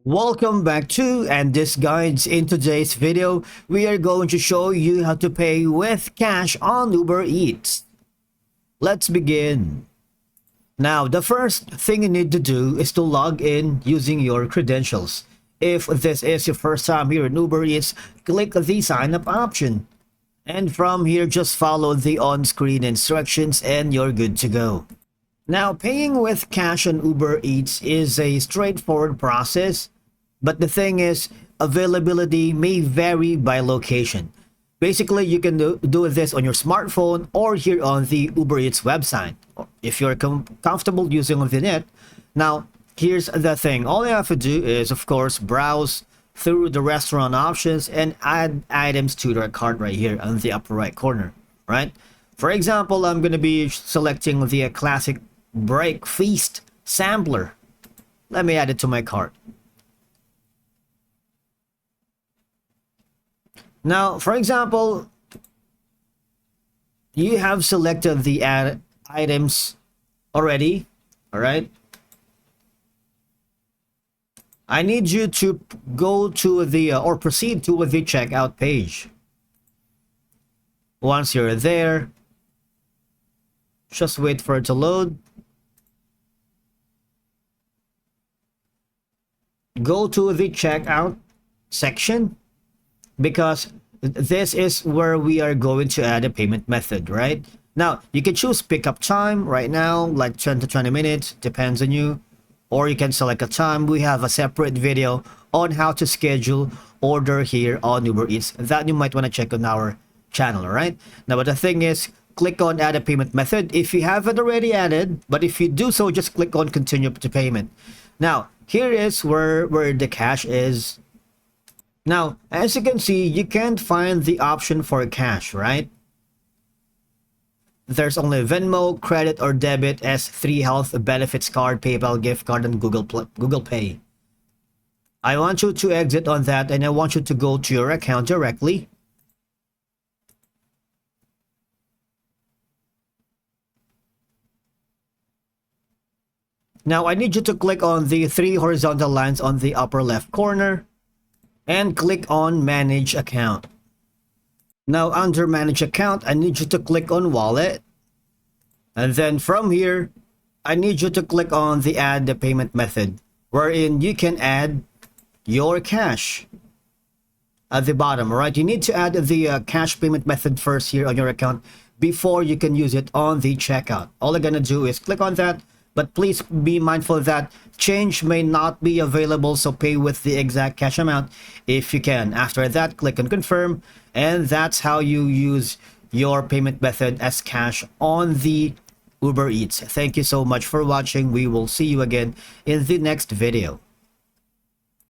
Welcome back to and this guides. In today's video we are going to show you how to pay with cash on Uber Eats. Let's begin. Now the first thing you need to do is to log in using your credentials. If this is your first time here in Uber Eats, click the sign up option, and from here just follow the on-screen instructions and you're good to go. Now, paying with cash on Uber Eats is a straightforward process, but the thing is, availability may vary by location. Basically, you can do this on your smartphone or here on the Uber Eats website, if you're comfortable using the net. Now, here's the thing. All you have to do is, of course, browse through the restaurant options and add items to their cart right here on the upper right corner, right? For example, I'm going to be selecting the classic break feast sampler. Let me add it to my cart. Now, for example, you have selected the items already, all right? I need you to go to the or proceed to the checkout page. Once you're there, just wait for it to load. Go to the checkout section, because this is where we are going to add a payment method, right? Now, you can choose pickup time right now, like 10 to 20 minutes, depends on you. Or you can select a time. We have a separate video on how to schedule order here on Uber Eats that you might want to check on our channel, all right? Now, but the thing is, click on add a payment method if you haven't already added, but if you do so, just click on continue to payment. Now, here is where the cash is. Now, as you can see, you can't find the option for cash, right? There's only Venmo, credit or debit, S3 Health, benefits card, PayPal, gift card, and Google Pay. I want you to exit on that, and I want you to go to your account directly. Now, I need you to click on the three horizontal lines on the upper left corner and click on Manage Account. Now, under Manage Account, I need you to click on Wallet. And then from here, I need you to click on the Add the Payment Method, wherein you can add your cash at the bottom, right? You need to add the cash payment method first here on your account before you can use it on the checkout. All you're gonna do is click on that, but please be mindful that change may not be available, so pay with the exact cash amount if you can. After that, click on confirm, and that's how you use your payment method as cash on the Uber Eats. Thank you so much for watching. We will see you again in the next video.